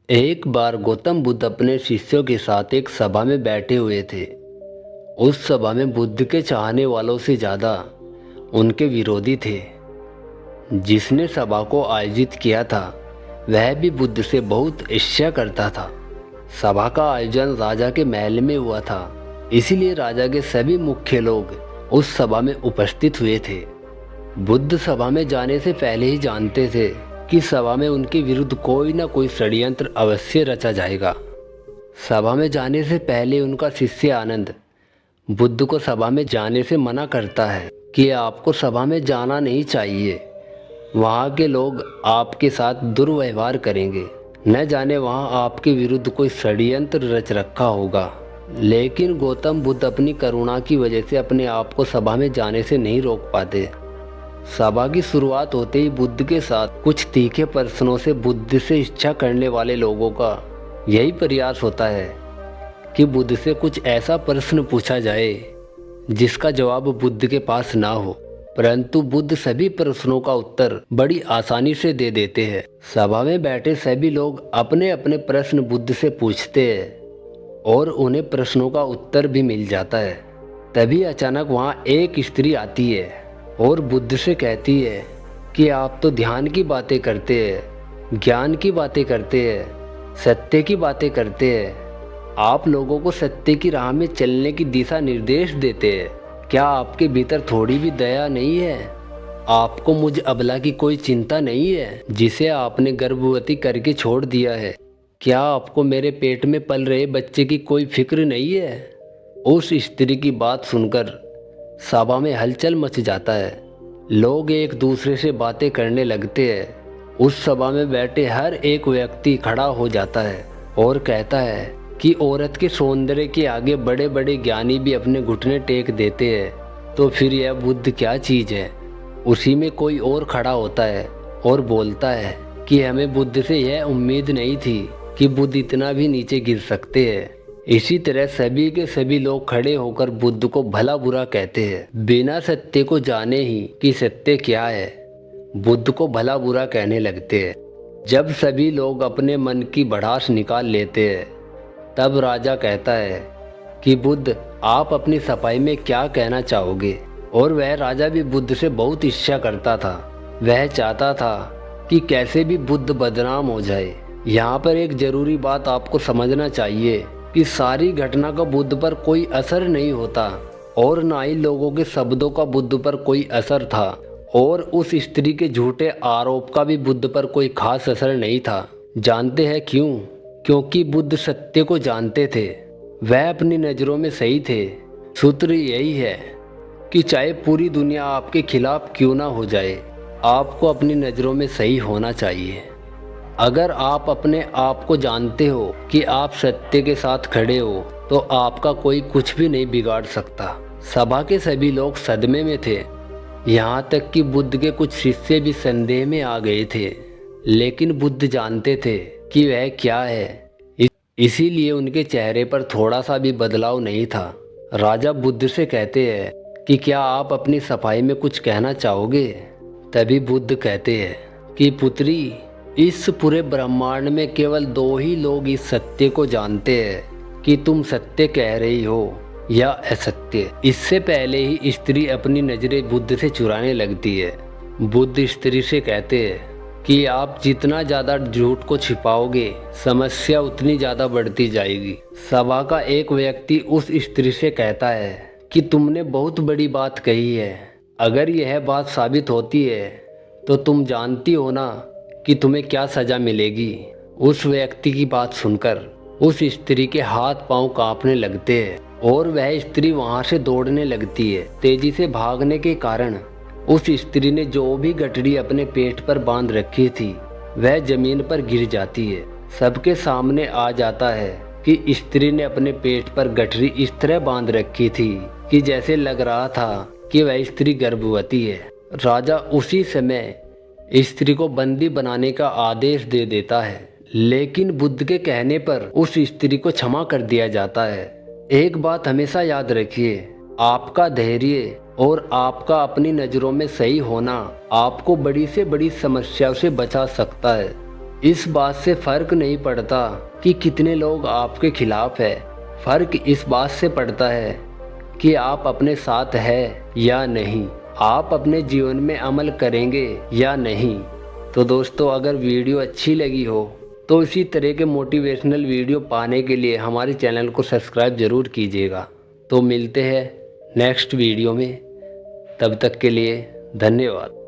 एक बार गौतम बुद्ध अपने शिष्यों के साथ एक सभा में बैठे हुए थे। उस सभा में बुद्ध के चाहने वालों से ज़्यादा उनके विरोधी थे। जिसने सभा को आयोजित किया था वह भी बुद्ध से बहुत ईर्ष्या करता था। सभा का आयोजन राजा के महल में हुआ था, इसीलिए राजा के सभी मुख्य लोग उस सभा में उपस्थित हुए थे। बुद्ध सभा में जाने से पहले ही जानते थे कि सभा में उनके विरुद्ध कोई ना कोई षड्यंत्र अवश्य रचा जाएगा। सभा में जाने से पहले उनका शिष्य आनंद बुद्ध को सभा में जाने से मना करता है कि आपको सभा में जाना नहीं चाहिए, वहाँ के लोग आपके साथ दुर्व्यवहार करेंगे, न जाने वहाँ आपके विरुद्ध कोई षड्यंत्र रच रखा होगा। लेकिन गौतम बुद्ध अपनी करुणा की वजह से अपने आप को सभा में जाने से नहीं रोक पाते। सभा की शुरुआत होते ही बुद्ध के साथ कुछ तीखे प्रश्नों से बुद्ध से इच्छा करने वाले लोगों का यही प्रयास होता है कि बुद्ध से कुछ ऐसा प्रश्न पूछा जाए जिसका जवाब बुद्ध के पास ना हो, परंतु बुद्ध सभी प्रश्नों का उत्तर बड़ी आसानी से दे देते हैं। सभा में बैठे सभी लोग अपने अपने प्रश्न बुद्ध से पूछते हैं और उन्हें प्रश्नों का उत्तर भी मिल जाता है। तभी अचानक वहाँ एक स्त्री आती है और बुद्ध से कहती है कि आप तो ध्यान की बातें करते हैं, ज्ञान की बातें करते हैं, सत्य की बातें करते हैं, आप लोगों को सत्य की राह में चलने की दिशा निर्देश देते हैं। क्या आपके भीतर थोड़ी भी दया नहीं है? आपको मुझ अबला की कोई चिंता नहीं है जिसे आपने गर्भवती करके छोड़ दिया है? क्या आपको मेरे पेट में पल रहे बच्चे की कोई फिक्र नहीं है? उस स्त्री की बात सुनकर सभा में हलचल मच जाता है। लोग एक दूसरे से बातें करने लगते हैं। उस सभा में बैठे हर एक व्यक्ति खड़ा हो जाता है और कहता है कि औरत के सौंदर्य के आगे बड़े बड़े ज्ञानी भी अपने घुटने टेक देते हैं, तो फिर यह बुद्ध क्या चीज़ है? उसी में कोई और खड़ा होता है और बोलता है कि हमें बुद्ध से यह उम्मीद नहीं थी कि बुद्ध इतना भी नीचे गिर सकते हैं। इसी तरह सभी के सभी लोग खड़े होकर बुद्ध को भला बुरा कहते हैं, बिना सत्य को जाने ही कि सत्य क्या है बुद्ध को भला बुरा कहने लगते हैं। जब सभी लोग अपने मन की भड़ास निकाल लेते हैं तब राजा कहता है कि बुद्ध आप अपनी सफाई में क्या कहना चाहोगे? और वह राजा भी बुद्ध से बहुत ईर्ष्या करता था। वह चाहता था कि कैसे भी बुद्ध बदनाम हो जाए। यहाँ पर एक जरूरी बात आपको समझना चाहिए कि सारी घटना का बुद्ध पर कोई असर नहीं होता और ना ही लोगों के शब्दों का बुद्ध पर कोई असर था, और उस स्त्री के झूठे आरोप का भी बुद्ध पर कोई खास असर नहीं था। जानते हैं क्यों? क्योंकि बुद्ध सत्य को जानते थे, वह अपनी नज़रों में सही थे। सूत्र यही है कि चाहे पूरी दुनिया आपके खिलाफ क्यों ना हो जाए, आपको अपनी नज़रों में सही होना चाहिए। अगर आप अपने आप को जानते हो कि आप सत्य के साथ खड़े हो तो आपका कोई कुछ भी नहीं बिगाड़ सकता। सभा के सभी लोग सदमे में थे, यहाँ तक कि बुद्ध के कुछ शिष्य भी संदेह में आ गए थे। लेकिन बुद्ध जानते थे कि वह क्या है, इसीलिए उनके चेहरे पर थोड़ा सा भी बदलाव नहीं था। राजा बुद्ध से कहते हैं कि क्या आप अपनी सफाई में कुछ कहना चाहोगे? तभी बुद्ध कहते हैं कि पुत्री, इस पूरे ब्रह्मांड में केवल दो ही लोग इस सत्य को जानते हैं कि तुम सत्य कह रही हो या असत्य। इससे पहले ही स्त्री अपनी नजरें बुद्ध से चुराने लगती है। बुद्ध स्त्री से कहते हैं कि आप जितना ज़्यादा झूठ को छिपाओगे समस्या उतनी ज़्यादा बढ़ती जाएगी। सभा का एक व्यक्ति उस स्त्री से कहता है कि तुमने बहुत बड़ी बात कही है, अगर यह बात साबित होती है तो तुम जानती हो ना कि तुम्हें क्या सजा मिलेगी। उस व्यक्ति की बात सुनकर उस स्त्री के हाथ पांव कांपने लगते हैं और वह स्त्री वहां से दौड़ने लगती है। तेजी से भागने के कारण उस स्त्री ने जो भी गठरी अपने पेट पर बांध रखी थी वह जमीन पर गिर जाती है। सबके सामने आ जाता है कि स्त्री ने अपने पेट पर गठरी इस तरह बांध रखी थी कि जैसे लग रहा था कि वह स्त्री गर्भवती है। राजा उसी समय स्त्री को बंदी बनाने का आदेश दे देता है, लेकिन बुद्ध के कहने पर उस स्त्री को क्षमा कर दिया जाता है। एक बात हमेशा याद रखिए, आपका धैर्य और आपका अपनी नज़रों में सही होना आपको बड़ी से बड़ी समस्याओं से बचा सकता है। इस बात से फर्क नहीं पड़ता कि कितने लोग आपके खिलाफ है, फर्क इस बात से पड़ता है कि आप अपने साथ है या नहीं, आप अपने जीवन में अमल करेंगे या नहीं। तो दोस्तों, अगर वीडियो अच्छी लगी हो तो इसी तरह के मोटिवेशनल वीडियो पाने के लिए हमारे चैनल को सब्सक्राइब ज़रूर कीजिएगा। तो मिलते हैं नेक्स्ट वीडियो में, तब तक के लिए धन्यवाद।